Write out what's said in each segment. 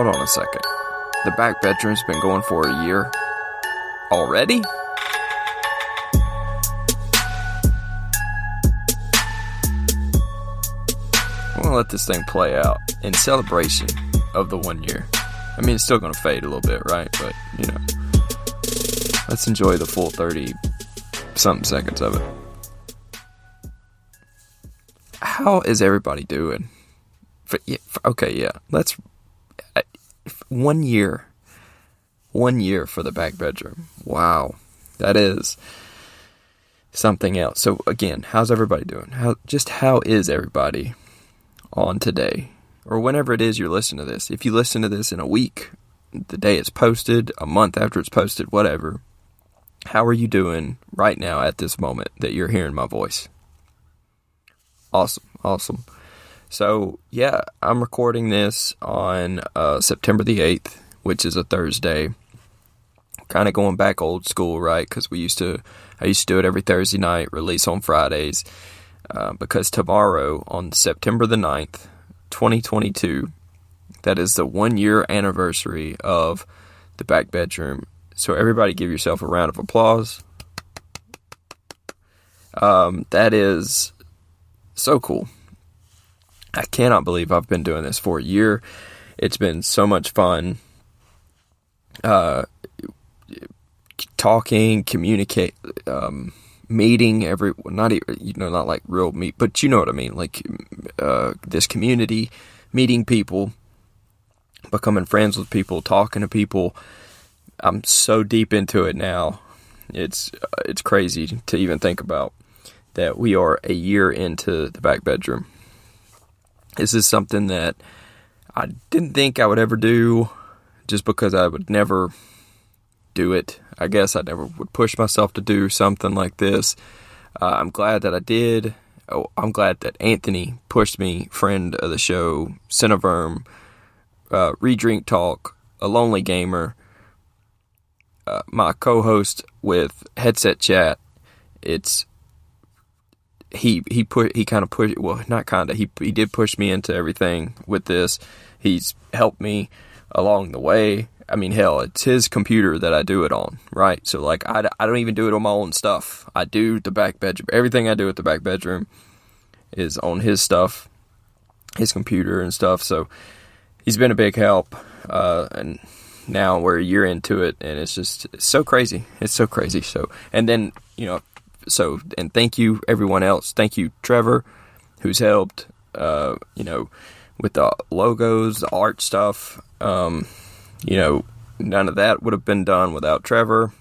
Hold on a second. The back bedroom's been going for a year already? I'm gonna let this thing play out in celebration of the 1 year. I mean, it's still gonna fade a little bit, right? But, you know, let's enjoy the full 30-something seconds of it. How is everybody doing? Let's... 1 year. 1 year for the back bedroom. Wow. That is something else. So, again, how's everybody doing? How is everybody on today? Or whenever it is you're listening to this. If you listen to this in a week, the day it's posted, a month after it's posted, whatever. How are you doing right now at this moment that you're hearing my voice? Awesome. So, yeah, I'm recording this on September the 8th, which is a Thursday. Kind of going back old school, right? Because I used to do it every Thursday night, release on Fridays. Because tomorrow, on September the 9th, 2022, that is the 1 year anniversary of the back bedroom. So everybody give yourself a round of applause. That is so cool. I cannot believe I've been doing this for a year. It's been so much fun. Talking, communicate, meeting not like real meet, but you know what I mean. Like, this community, meeting people, becoming friends with people, talking to people. I'm so deep into it now. It's crazy to even think about that we are a year into the back bedroom. This is something that I didn't think I would ever do, just because I would never do it. I guess I never would push myself to do something like this. I'm glad that I did. I'm glad that Anthony pushed me, friend of the show, Cineverm ReadDrinkTalk ALonely Gamer, my co-host with Headset Chat. He did push me into everything with this. He's helped me along the way. I mean, hell, it's his computer that I do it on, right? So, like, I don't even do it on my own stuff. I do the back bedroom. Everything I do at the back bedroom is on his stuff, his computer and stuff. So, he's been a big help. And now we're a year into it, and it's so crazy. It's so crazy. So, and then, and thank you, everyone else. Thank you, Trevar, who's helped, with the logos, the art stuff. None of that would have been done without Trevar.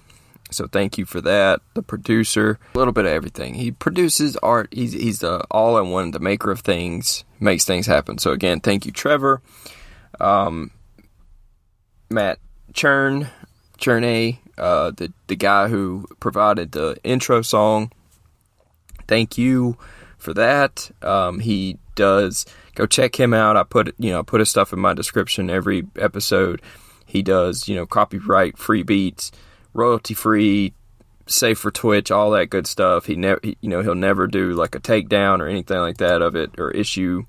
So thank you for that. The producer, a little bit of everything. He produces art. He's the all-in-one, the maker of things, makes things happen. So again, thank you, Trevar. Matt Cherne, the guy who provided the intro song. Thank you for that. He does, go check him out. I put his stuff in my description every episode. He does, copyright free beats, royalty free, safe for Twitch, all that good stuff. He'll never do like a takedown or anything like that of it, or issue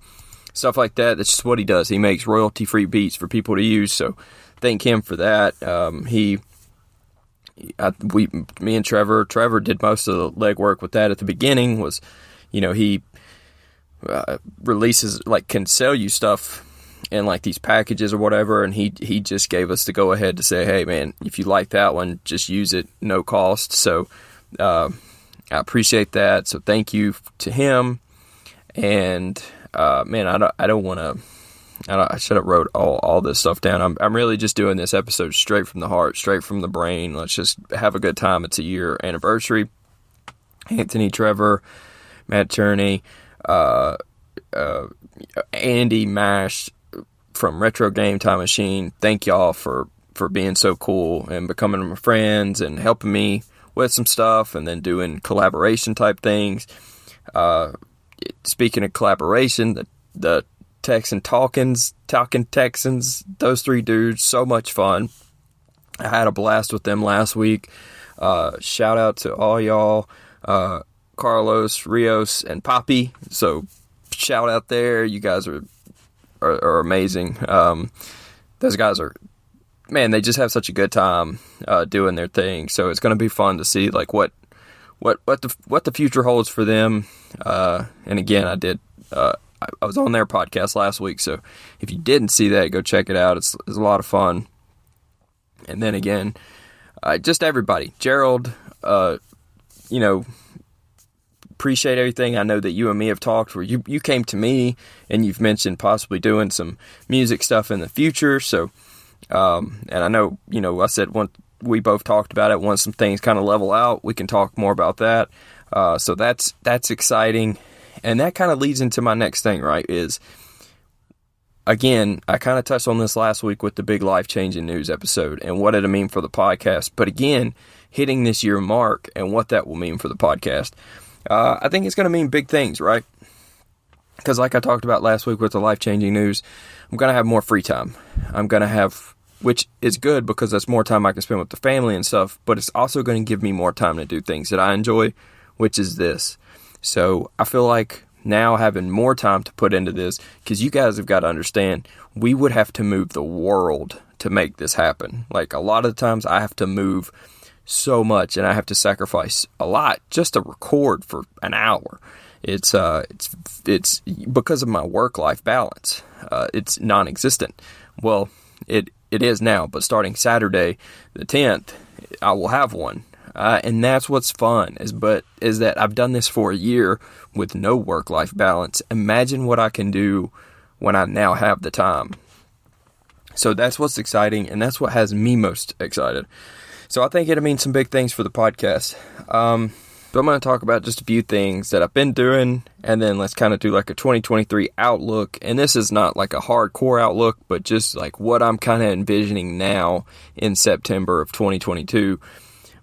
stuff like that. That's just what he does. He makes royalty free beats for people to use. So thank him for that. Me and Trevar did most of the legwork with that at the beginning. Was, he releases, like, can sell you stuff in like these packages or whatever, and he just gave us the go ahead to say, hey man, if you like that one, just use it, no cost. So I appreciate that. So thank you to him. And man, I don't want to. I should have wrote all this stuff down. I'm really just doing this episode straight from the heart, straight from the brain. Let's just have a good time. It's a year anniversary. Anthony, Trevar, Matt Cherne, Andy Mash from RetroGame, TimeMachine. Thank y'all for being so cool and becoming my friends and helping me with some stuff, and then doing collaboration type things. Speaking of collaboration, the Talkin Texans, those three dudes, so much fun. I had a blast with them last week. Shout out to all y'all, Carlos, Rios, and Poppy. So shout out there. You guys are amazing. those guys are, man, they just have such a good time doing their thing. So it's going to be fun to see like what the future holds for them. And again, I was on their podcast last week, so if you didn't see that, go check it out. It's a lot of fun. And then again, just everybody, Gerald, appreciate everything. I know that you and me have talked where you came to me and you've mentioned possibly doing some music stuff in the future. So, and I know, I said we both talked about it. Once some things kind of level out, we can talk more about that. So that's exciting. And that kind of leads into my next thing, right, is, again, I kind of touched on this last week with the big life-changing news episode and what it'll mean for the podcast. But again, hitting this year mark and what that will mean for the podcast. I think it's going to mean big things, right? Because like I talked about last week with the life-changing news, I'm going to have more free time. I'm going to have, which is good because that's more time I can spend with the family and stuff, but it's also going to give me more time to do things that I enjoy, which is this. So I feel like now having more time to put into this, because you guys have got to understand, we would have to move the world to make this happen. Like a lot of the times I have to move so much and I have to sacrifice a lot just to record for an hour. It's because of my work-life balance. It's non-existent. Well, it is now, but starting Saturday the 10th, I will have one. And that's what's fun, is that I've done this for a year with no work-life balance. Imagine what I can do when I now have the time. So that's what's exciting, and that's what has me most excited. So I think it'll mean some big things for the podcast. But I'm going to talk about just a few things that I've been doing, and then let's kind of do like a 2023 outlook. And this is not like a hardcore outlook, but just like what I'm kind of envisioning now in September of 2022.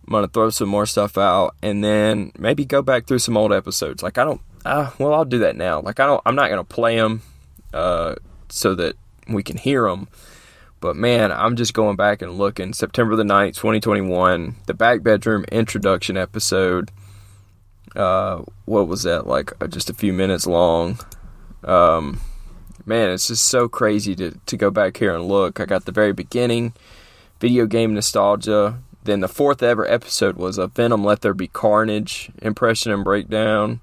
I'm going to throw some more stuff out and then maybe go back through some old episodes. Like I'll do that now. Like I'm not going to play them so that we can hear them. But man, I'm just going back and looking. September the 9th, 2021, the Back Bedroom introduction episode. What was that? Like just a few minutes long. Man, it's just so crazy to go back here and look. I got the very beginning, video game nostalgia. Then the 4th ever episode was a Venom Let There Be Carnage impression and breakdown.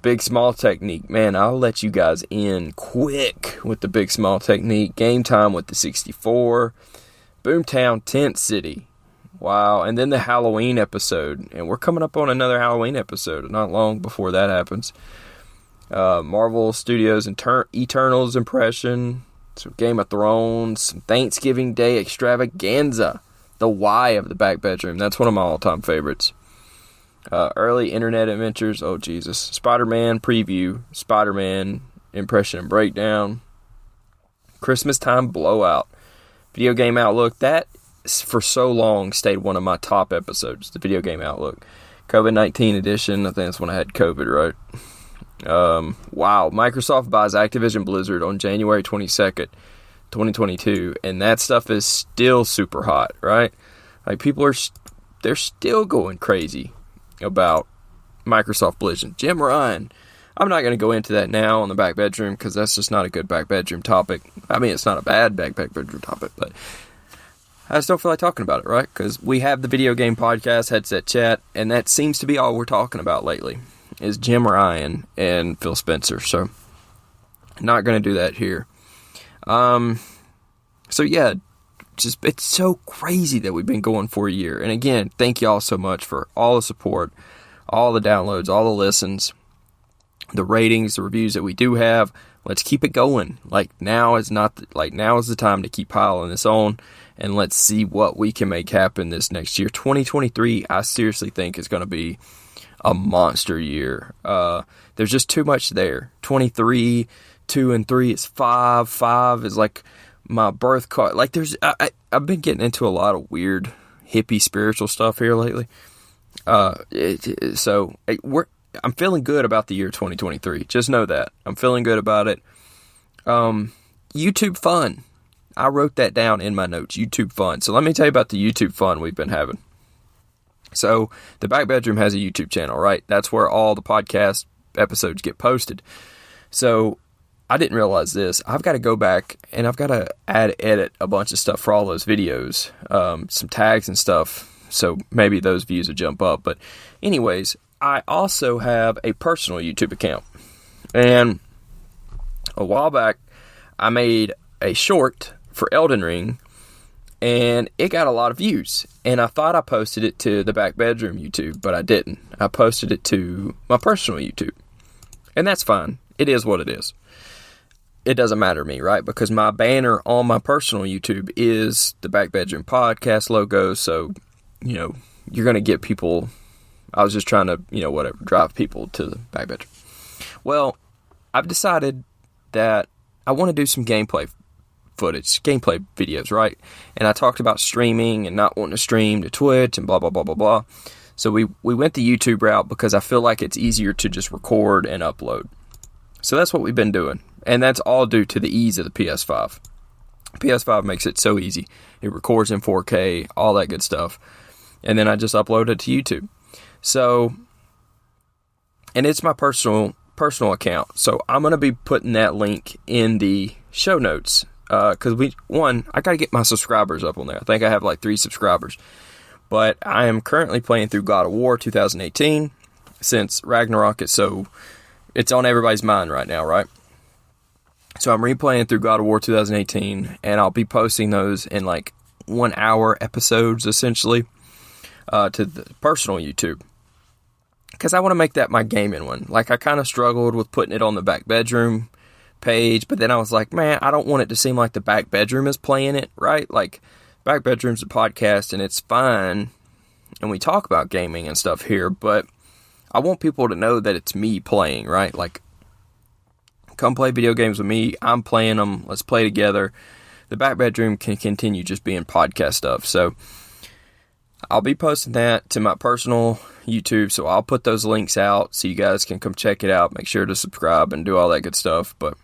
Big Small Technique. Man, I'll let you guys in quick with the Big Small Technique. Game Time with the 64. Boomtown Tent City. Wow. And then the Halloween episode. And we're coming up on another Halloween episode not long before that happens. Marvel Studios Eternals impression. Some Game of Thrones. Some Thanksgiving Day extravaganza. The Why of the Back Bedroom. That's one of my all-time favorites. Early internet adventures. Oh, Jesus. Spider-Man preview. Spider-Man impression and breakdown. Christmas time blowout. Video game outlook. That, for so long, stayed one of my top episodes. The video game outlook. COVID-19 edition. I think that's when I had COVID, right? Wow. Microsoft buys Activision Blizzard on January 22nd. 2022, and that stuff is still super hot, right? Like they're still going crazy about Microsoft Blizzard. Jim Ryan. I'm not going to go into that now on the Back Bedroom because that's just not a good Back Bedroom topic. I mean, it's not a bad Back Bedroom topic, but I just don't feel like talking about it, right? Because we have the video game podcast, Headset Chat, and that seems to be all we're talking about lately is Jim Ryan and Phil Spencer. So, not going to do that here. So yeah, just, it's so crazy that we've been going for a year. And again, thank y'all so much for all the support, all the downloads, all the listens, the ratings, the reviews that we do have. Let's keep it going. Now is the time to keep piling this on, and let's see what we can make happen this next year. 2023, I seriously think is going to be a monster year. There's just too much there. 23, 2 and 3 is 5. 5 is like my birth card. Like I've been getting into a lot of weird hippie spiritual stuff here lately. So I'm feeling good about the year 2023. Just know that. I'm feeling good about it. YouTube fun. I wrote that down in my notes. YouTube fun. So let me tell you about the YouTube fun we've been having. So the Back Bedroom has a YouTube channel, right? That's where all the podcast episodes get posted. So I didn't realize this. I've got to go back and I've got to edit a bunch of stuff for all those videos, some tags and stuff. So maybe those views will jump up. But anyways, I also have a personal YouTube account. And a while back, I made a short for Elden Ring, and it got a lot of views. And I thought I posted it to the Back Bedroom YouTube, but I didn't. I posted it to my personal YouTube. And that's fine. It is what it is. It doesn't matter to me, right? Because my banner on my personal YouTube is the Back Bedroom Podcast logo. So, you're going to get people. I was just trying to, drive people to the Back Bedroom. Well, I've decided that I want to do some gameplay footage, gameplay videos, right? And I talked about streaming and not wanting to stream to Twitch and blah, blah, blah, blah, blah. So we went the YouTube route because I feel like it's easier to just record and upload. So that's what we've been doing. And that's all due to the ease of the PS5. PS5 makes it so easy. It records in 4K, all that good stuff. And then I just upload it to YouTube. So, and it's my personal account. So I'm going to be putting that link in the show notes. Because I got to get my subscribers up on there. I think I have like 3 subscribers. But I am currently playing through God of War 2018. Since Ragnarok is it's on everybody's mind right now, right? So I'm replaying through God of War 2018, and I'll be posting those in like 1 hour episodes, essentially, to the personal YouTube. Because I want to make that my gaming one. Like, I kind of struggled with putting it on the Back Bedroom page, but then I was like, man, I don't want it to seem like the Back Bedroom is playing it, right? Like, Back Bedroom's a podcast, and it's fine, and we talk about gaming and stuff here, but I want people to know that it's me playing, right? Like, come play video games with me. I'm playing them. Let's play together. The Back Bedroom can continue just being podcast stuff. So I'll be posting that to my personal YouTube. So I'll put those links out so you guys can come check it out. Make sure to subscribe and do all that good stuff. But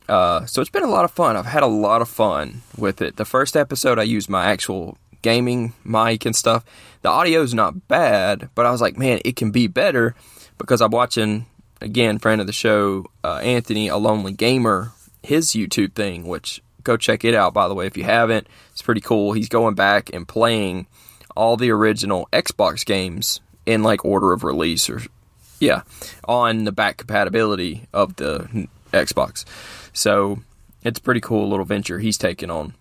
so it's been a lot of fun. I've had a lot of fun with it. The first episode, I used my actual gaming mic and stuff. The audio is not bad, but I was like, man, it can be better because I'm watching, again, friend of the show, Anthony, A Lonely Gamer, his YouTube thing, which go check it out, by the way, if you haven't. It's pretty cool. He's going back and playing all the original Xbox games in like order of release on the back compatibility of the Xbox. So it's a pretty cool little venture he's taking on.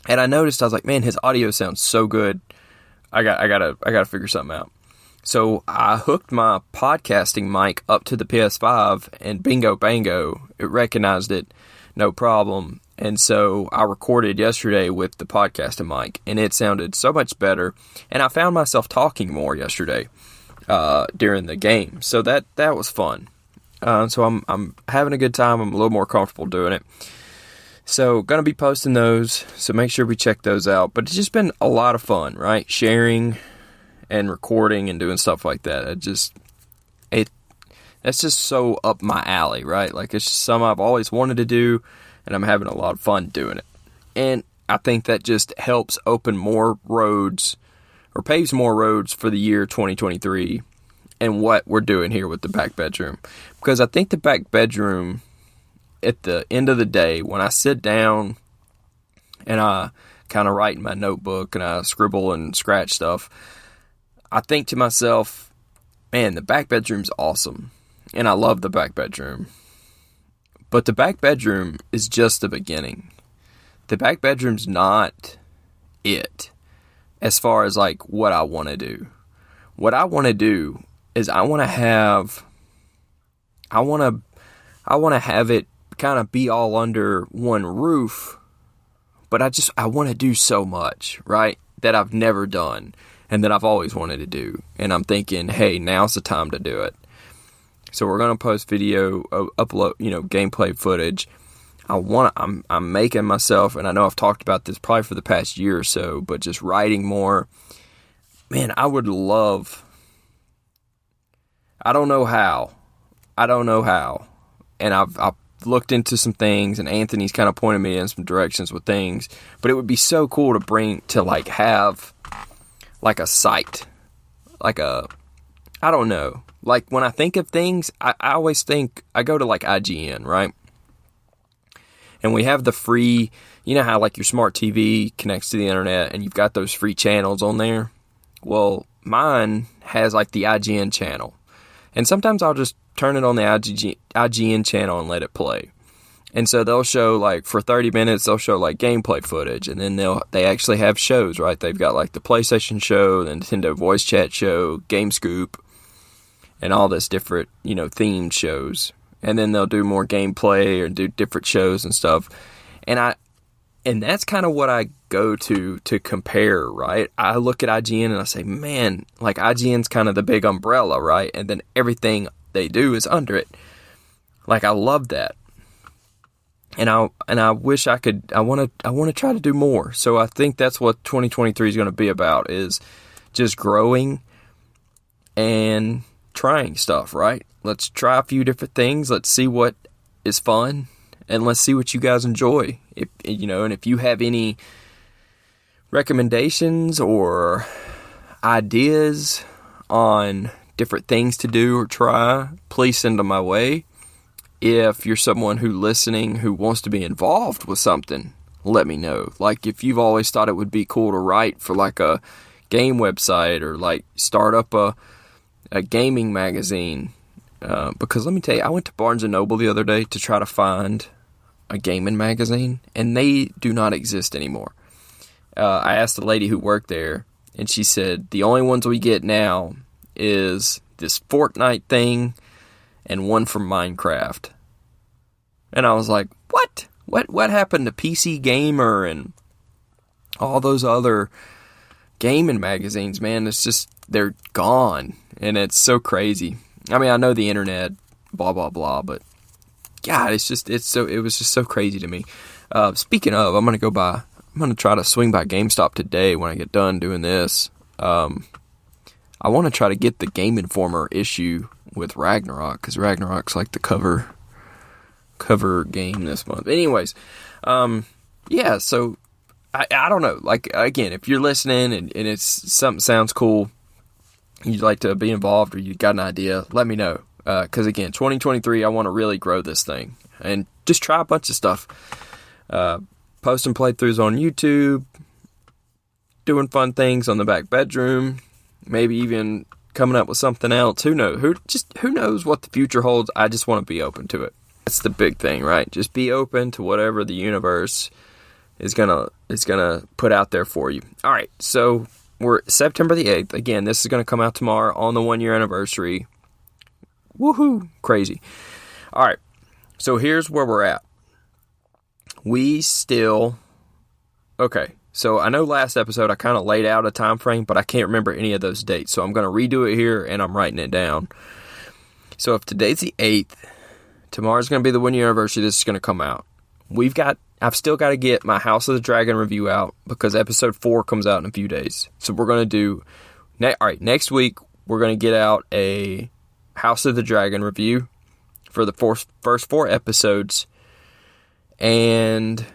And I noticed, I was like, man, his audio sounds so good. I gotta figure something out. So I hooked my podcasting mic up to the PS5, and bingo bango, it recognized it, no problem. And so I recorded yesterday with the podcasting mic, and it sounded so much better. And I found myself talking more yesterday during the game, so that was fun. So I'm having a good time. I'm a little more comfortable doing it. So going to be posting those, so make sure we check those out. But it's just been a lot of fun, right? Sharing and recording and doing stuff like that. That's just so up my alley, right? Like, it's just something I've always wanted to do, and I'm having a lot of fun doing it. And I think that just helps open more roads, or paves more roads for the year 2023 and what we're doing here with the Back Bedroom. Because I think the Back Bedroom, at the end of the day, when I sit down and I kind of write in my notebook and I scribble and scratch stuff, I think to myself, man, the Back Bedroom's awesome. And I love the Back Bedroom. But the Back Bedroom is just the beginning. The Back Bedroom's not it as far as like what I want to do. What I want to do is I want to have it kind of be all under one roof, but I want to do so much, right, that I've never done and that I've always wanted to do. And I'm thinking, hey, now's the time to do it. So we're going to post video, upload, gameplay footage. I'm making myself, and I know I've talked about this probably for the past year or so, but just writing more. Man, I would love, I don't know how. And I've looked into some things, and Anthony's kind of pointed me in some directions with things, but it would be so cool to have like a site, I don't know. Like, when I think of things, I always think, I go to like IGN, right? And we have the free, you know how like your smart TV connects to the internet and you've got those free channels on there? Well, mine has like the IGN channel. And sometimes I'll just turn it on the IGN channel and let it play. And so they'll show, like, for 30 minutes, they'll show, like, gameplay footage. And then they actually have shows, right? They've got, like, the PlayStation show, the Nintendo Voice Chat show, Game Scoop, and all this different, you know, themed shows. And then they'll do more gameplay or do different shows and stuff. And that's kind of what I go to compare, right? I look at IGN and I say, man, like, IGN's kind of the big umbrella, right? And then everything they do is under it. Like, I love that. And I wish I could. I want to try to do more. So I think that's what 2023 is going to be about, is just growing and trying stuff, right? Let's try a few different things. Let's see what is fun, and let's see what you guys enjoy. If and if you have any recommendations or ideas on different things to do or try, please send them my way. If you're someone who wants to be involved with something, let me know. Like, if you've always thought it would be cool to write for like a game website or like start up a gaming magazine. Because let me tell you, I went to Barnes & Noble the other day to try to find a gaming magazine, and they do not exist anymore. I asked the lady who worked there, and she said the only ones we get now is this Fortnite thing and one from Minecraft. And I was like, what? What happened to PC Gamer and all those other gaming magazines, man? It's just, they're gone. And it's so crazy. I mean, I know the internet, blah, blah, blah, but God, it was just so crazy to me. Speaking of, I'm going to try to swing by GameStop today when I get done doing this. I want to try to get the Game Informer issue with Ragnarok, because Ragnarok's like the cover game this month. Anyways, yeah, so I don't know. Like, again, if you're listening and it's something sounds cool, you'd like to be involved or you got an idea, let me know. Because again, 2023, I want to really grow this thing and just try a bunch of stuff. Posting playthroughs on YouTube, doing fun things on the back bedroom, maybe even coming up with something else. Who knows? Who knows what the future holds? I just want to be open to it. That's the big thing, right? Just be open to whatever the universe is gonna put out there for you. All right, so we're September the 8th. Again, this is gonna come out tomorrow on the 1 year anniversary. Woohoo! Crazy. All right, so here's where we're at. Okay. So I know last episode I kind of laid out a time frame, but I can't remember any of those dates. So I'm going to redo it here, and I'm writing it down. So if today's the 8th, tomorrow's going to be the 1 year anniversary. This is going to come out. I've still got to get my House of the Dragon review out because episode 4 comes out in a few days. So we're going to do, next week we're going to get out a House of the Dragon review for the first 4 episodes. And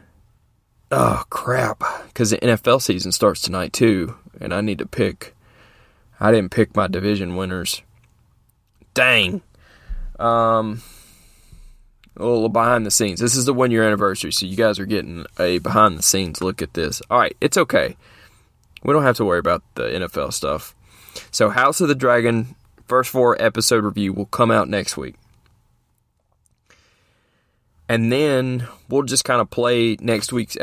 oh, crap, because the NFL season starts tonight, too, and I need to I didn't pick my division winners. Dang. A little behind the scenes. This is the 1 year anniversary, so you guys are getting a behind the scenes look at this. All right, it's okay. We don't have to worry about the NFL stuff. So House of the Dragon, first 4 episode review will come out next week. And then we'll just kind of play next week's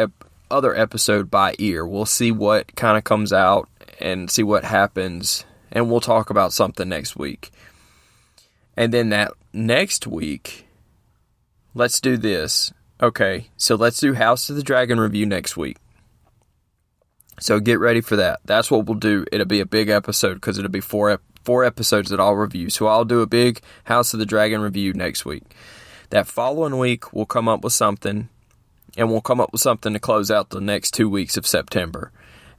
other episode by ear. We'll see what kind of comes out and see what happens. And we'll talk about something next week. And then that next week, let's do this. Okay, so let's do House of the Dragon review next week. So get ready for that. That's what we'll do. It'll be a big episode because it'll be 4 episodes that I'll review. So I'll do a big House of the Dragon review next week. That following week, we'll come up with something, and we'll come up with something to close out the next 2 weeks of September.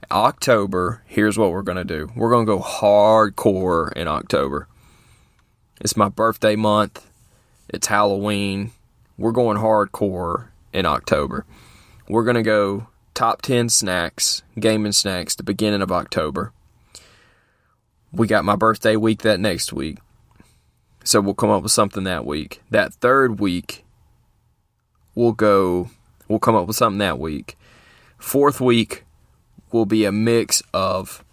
October, here's what we're going to do. We're going to go hardcore in October. It's my birthday month. It's Halloween. We're going hardcore in October. We're going to go top 10 snacks, gaming snacks, the beginning of October. We got my birthday week that next week. So we'll come up with something that week. That third week, we'll go We'll come up with something that week. 4th week will be a mix of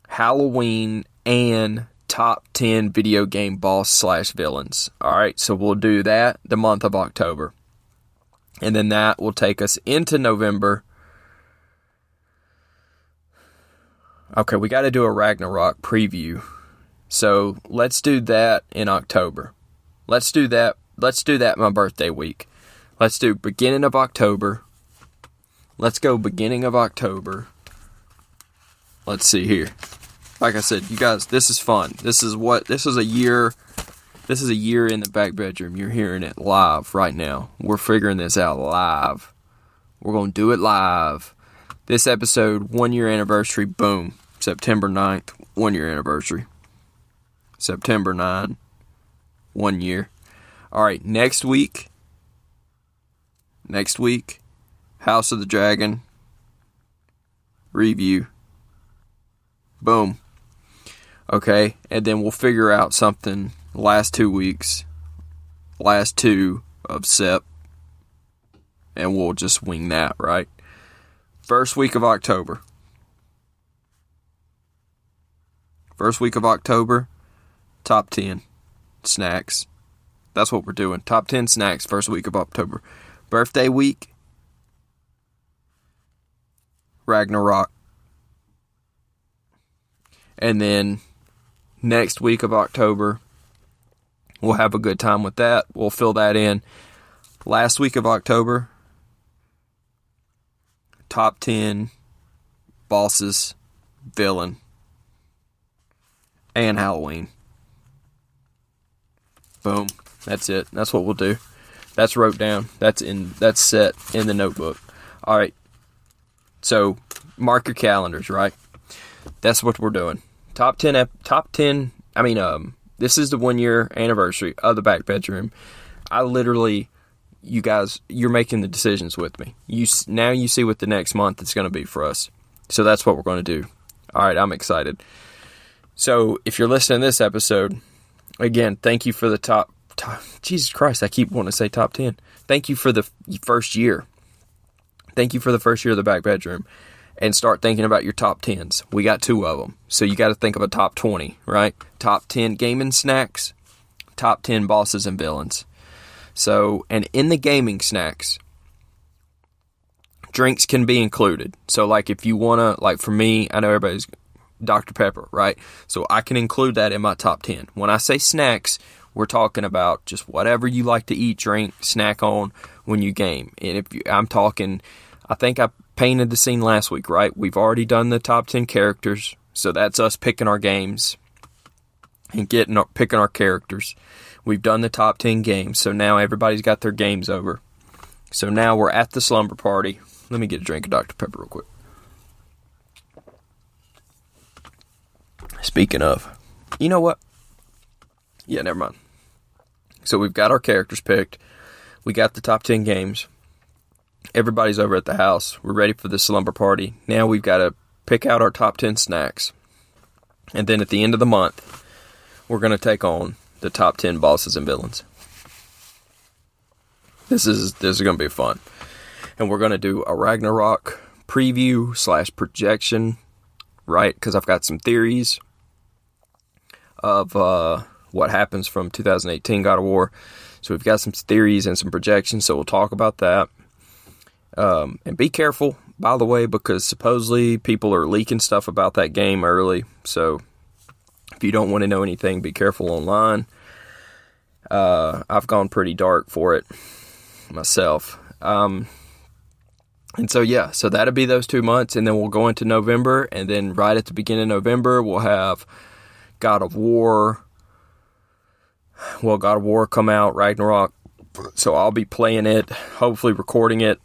Halloween and top 10 video game boss/villains. Alright, so we'll do that the month of October. And then that will take us into November. Okay, we got to do a Ragnarok preview. So let's do that in October. Let's do that my birthday week. Let's do beginning of October. Let's go beginning of October. Let's see here. Like I said, you guys, this is fun. This is a year in the back bedroom. You're hearing it live right now. We're figuring this out live. We're going to do it live. This episode, 1 year anniversary, boom. September 9th, 1 year anniversary. September 9, 1 year. Alright, next week, House of the Dragon review. Boom. Okay, and then we'll figure out something last 2 weeks, last 2 of Sep, and we'll just wing that, right? First week of October, top 10 snacks. That's what we're doing. Top 10 snacks, first week of October. Birthday week, Ragnarok. And then next week of October, we'll have a good time with that. We'll fill that in. Last week of October, top 10 bosses, villain, and Halloween. Boom. That's it. That's what we'll do. That's wrote down. That's set in the notebook. All right. So mark your calendars, right? That's what we're doing. Top 10. This is the 1 year anniversary of the back bedroom. I literally, you guys, you're making the decisions with me. Now you see what the next month is going to be for us. So that's what we're going to do. All right. I'm excited. So if you're listening to this episode, again, thank you for the top. Jesus Christ, I keep wanting to say top 10. Thank you for the first year. Thank you for the first year of the back bedroom. And start thinking about your top 10s. We got 2 of them. So you got to think of a top 20, right? Top 10 gaming snacks. Top 10 bosses and villains. So, and in the gaming snacks, drinks can be included. So like if you want to, like for me, I know everybody's Dr. Pepper, right? So I can include that in my top 10. When I say snacks, we're talking about just whatever you like to eat, drink, snack on when you game. And I think I painted the scene last week, right? We've already done the top 10 characters. So that's us picking our games and picking our characters. We've done the top 10 games. So now everybody's got their games over. So now we're at the slumber party. Let me get a drink of Dr. Pepper real quick. Speaking of, you know what? Yeah, never mind. So we've got our characters picked. We got the top 10 games. Everybody's over at the house. We're ready for the slumber party. Now we've got to pick out our top 10 snacks. And then at the end of the month, we're going to take on the top 10 bosses and villains. This is going to be fun. And we're going to do a Ragnarok preview / projection, right? Because I've got some theories of what happens from 2018 God of War. So we've got some theories and some projections, so we'll talk about that. And be careful, by the way, because supposedly people are leaking stuff about that game early. So if you don't want to know anything, be careful online. I've gone pretty dark for it myself. And so, yeah, so that'll be those 2 months, and then we'll go into November, and then right at the beginning of November, we'll have God of War. Well, God of War come out, Ragnarok. So I'll be playing it, hopefully recording it.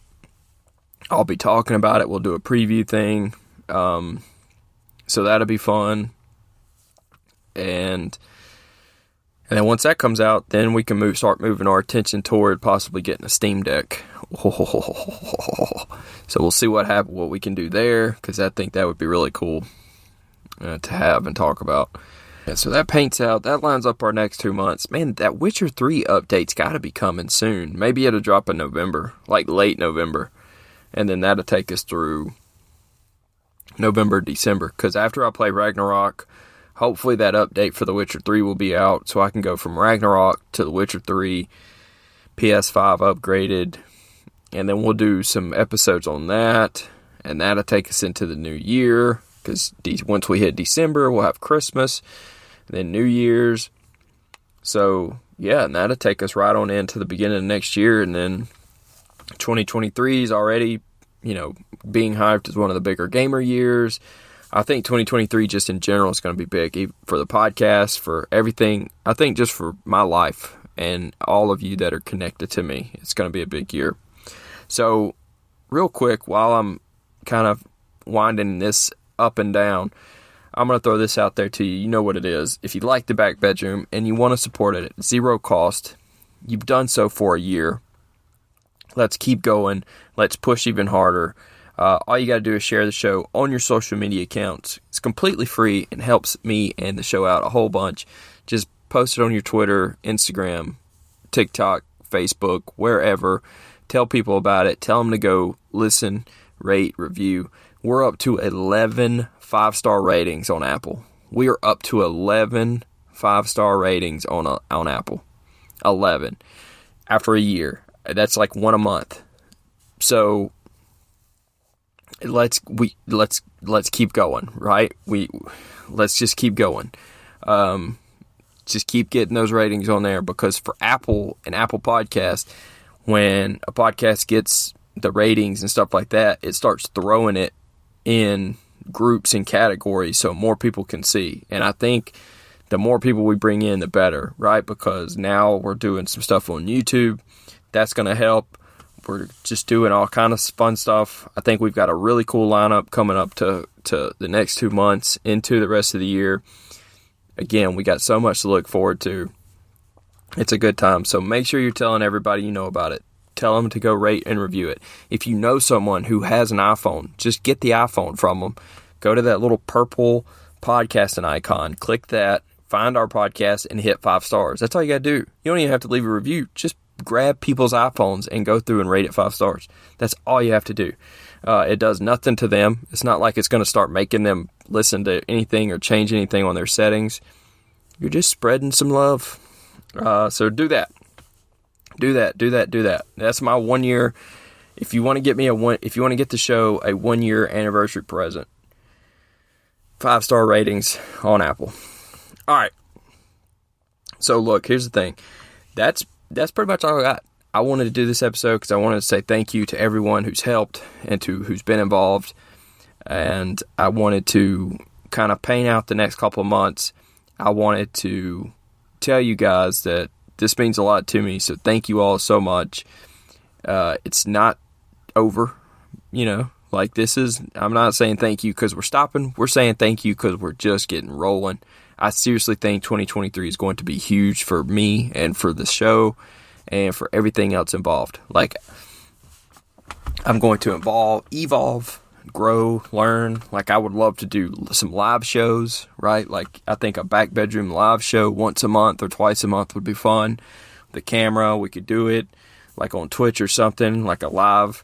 I'll be talking about it. We'll do a preview thing. So that'll be fun. And then once that comes out, then we can start moving our attention toward possibly getting a Steam Deck. So we'll see what we can do there, because I think that would be really cool to have and talk about. Yeah, so that lines up our next 2 months. Man, that Witcher 3 update's got to be coming soon. Maybe it'll drop in November, like late November. And then that'll take us through November, December. Because after I play Ragnarok, hopefully that update for The Witcher 3 will be out. So I can go from Ragnarok to The Witcher 3, PS5 upgraded. And then we'll do some episodes on that. And that'll take us into the new year. Because once we hit December, we'll have Christmas. Then New Year's. So, yeah, and that'll take us right on into the beginning of next year. And then 2023 is already, being hyped as one of the bigger gamer years. I think 2023 just in general is going to be big for the podcast, for everything. I think just for my life and all of you that are connected to me, it's going to be a big year. So, real quick, while I'm kind of winding this up and down, I'm going to throw this out there to you. You know what it is. If you like the back bedroom and you want to support it at zero cost, you've done so for a year. Let's keep going. Let's push even harder. All you got to do is share the show on your social media accounts. It's completely free and helps me and the show out a whole bunch. Just post it on your Twitter, Instagram, TikTok, Facebook, wherever. Tell people about it. Tell them to go listen, rate, review. We're up to 11 5-star ratings on Apple. We are up to 11 5-star ratings on Apple. 11 after a year. That's like one a month. So let's keep going, right? Let's just keep going. Just keep getting those ratings on there, because for Apple and Apple Podcast, when a podcast gets the ratings and stuff like that, it starts throwing it in groups and categories so more people can see. And I think the more people we bring in, the better, right? Because now we're doing some stuff on YouTube. That's going to help. We're just doing all kind of fun stuff. I think we've got a really cool lineup coming up to the next 2 months into the rest of the year. Again, we got so much to look forward to. It's a good time. So make sure you're telling everybody you know about it. Tell them to go rate and review it. If you know someone who has an iPhone, just get the iPhone from them. Go to that little purple podcasting icon. Click that. Find our podcast and hit 5 stars. That's all you got to do. You don't even have to leave a review. Just grab people's iPhones and go through and rate it 5 stars. That's all you have to do. It does nothing to them. It's not like it's going to start making them listen to anything or change anything on their settings. You're just spreading some love. So do that. Do that. That's my 1 year. If you want to get the show a 1 year anniversary present, 5-star ratings on Apple. All right. So look, here's the thing. That's pretty much all I got. I wanted to do this episode because I wanted to say thank you to everyone who's helped and who's been involved. And I wanted to kind of paint out the next couple of months. I wanted to tell you guys that this means a lot to me. So thank you all so much. It's not over, I'm not saying thank you because we're stopping. We're saying thank you because we're just getting rolling. I seriously think 2023 is going to be huge for me and for the show and for everything else involved. Like, I'm going to evolve, grow, learn. Like, I would love to do some live shows, right? Like, I think a back bedroom live show once a month or twice a month would be fun. The camera, we could do it like on Twitch or something, like a live,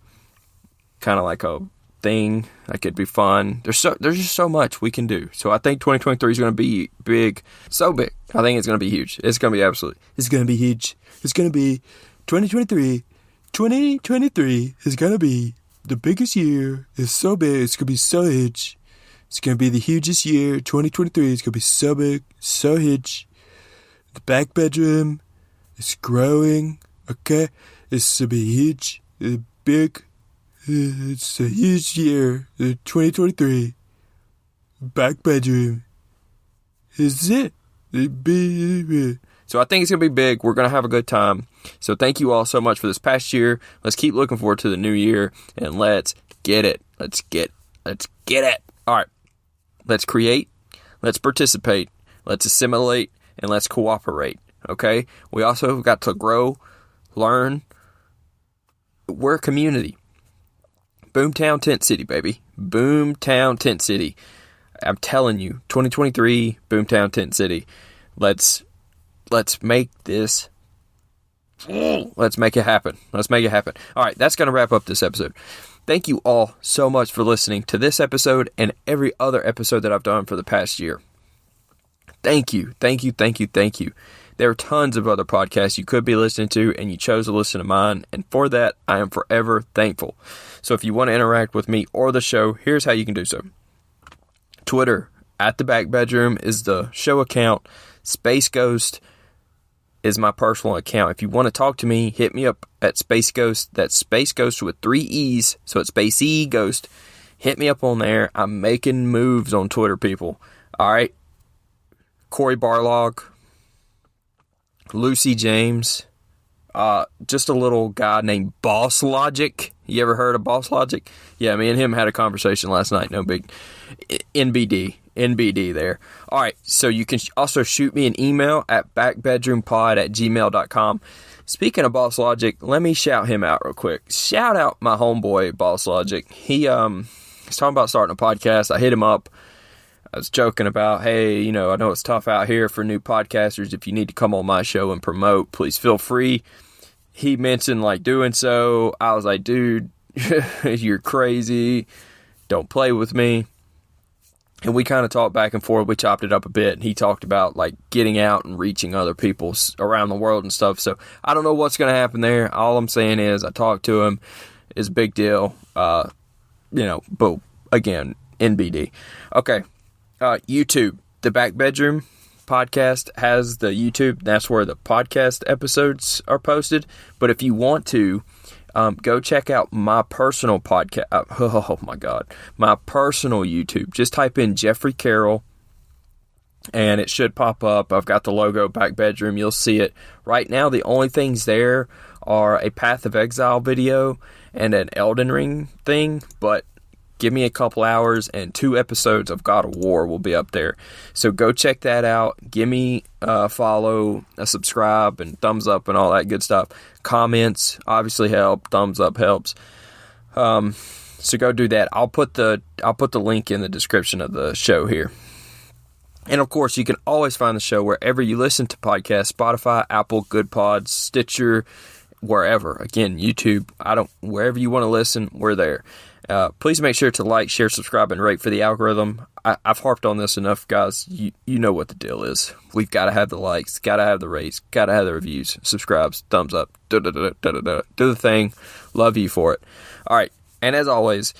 kind of like a thing. That could be fun. There's just so much we can do. So I think 2023 is going to be big. So big. I think it's going to be huge. It's going to be it's going to be huge. It's going to be 2023. 2023 is going to be the biggest year. It's so big. It's going to be so huge. It's going to be the hugest year. 2023 is going to be so big, so huge. The back bedroom is growing. Okay? It's going to be huge. Big. It's a huge year. 2023. Back bedroom. Is it? So I think it's going to be big. We're going to have a good time. So thank you all so much for this past year. Let's keep looking forward to the new year. And let's get it. Let's get it. All right. Let's create. Let's participate. Let's assimilate. And let's cooperate. Okay? We also got to grow, learn. We're a community. Boomtown Tent City, baby. Boomtown Tent City. I'm telling you, 2023, Boomtown Tent City. Let's make this. Let's make it happen. Let's make it happen. All right, that's going to wrap up this episode. Thank you all so much for listening to this episode and every other episode that I've done for the past year. Thank you. Thank you. Thank you. Thank you. There are tons of other podcasts you could be listening to, and you chose to listen to mine, and for that, I am forever thankful. So if you want to interact with me or the show, here's how you can do so. Twitter, @TheBackBedroom is the show account. Space Ghost is my personal account. If you want to talk to me, hit me up at Space Ghost. That's Space Ghost with 3 E's, so it's Spacey Ghost. Hit me up on there. I'm making moves on Twitter, people. All right. Corey Barlog, Lucy James, just a little guy named Boss Logic. You ever heard of Boss Logic? Yeah, me and him had a conversation last night. No big NBD there. All right, so you can also shoot me an email at backbedroompod@gmail.com. Speaking of Boss Logic, let me shout him out real quick. Shout out my homeboy, Boss Logic. He's talking about starting a podcast. I hit him up. I was joking about, hey, I know it's tough out here for new podcasters. If you need to come on my show and promote, please feel free. He mentioned, doing so. I was like, dude, you're crazy. Don't play with me. And we kind of talked back and forth. We chopped it up a bit. And he talked about, getting out and reaching other people around the world and stuff. So I don't know what's going to happen there. All I'm saying is I talked to him. It's a big deal. But again, NBD. Okay. YouTube, The Back Bedroom podcast has the YouTube. That's where the podcast episodes are posted. But if you want to, go check out my personal podcast. Oh my God. My personal YouTube. Just type in Jeffrey Carroll and it should pop up. I've got the logo, Back Bedroom. You'll see it. Right now, the only things there are a Path of Exile video and an Elden Ring thing. But give me a couple hours and 2 episodes of God of War will be up there. So go check that out. Give me a follow, a subscribe, and thumbs up and all that good stuff. Comments obviously help. Thumbs up helps. So go do that. I'll put the link in the description of the show here. And of course, you can always find the show wherever you listen to podcasts: Spotify, Apple, Good Pods, Stitcher, wherever. Again, YouTube. Wherever you want to listen, we're there. Please make sure to like, share, subscribe, and rate for the algorithm. I've harped on this enough, guys. You know what the deal is. We've got to have the likes, got to have the rates, got to have the reviews, subscribes, thumbs up, do the thing. Love you for it. All right, and as always,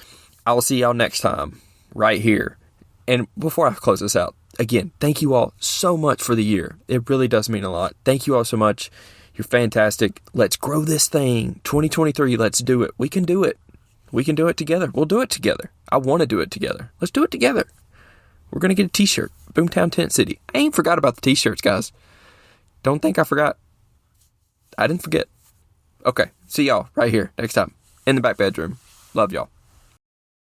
I will see y'all next time right here. And before I close this out, again, thank you all so much for the year. It really does mean a lot. Thank you all so much. You're fantastic. Let's grow this thing. 2023, let's do it. We can do it. We can do it together. We'll do it together. I want to do it together. Let's do it together. We're going to get a t-shirt. Boomtown Tent City. I ain't forgot about the t-shirts, guys. Don't think I forgot. I didn't forget. Okay. See y'all right here next time in the back bedroom. Love y'all.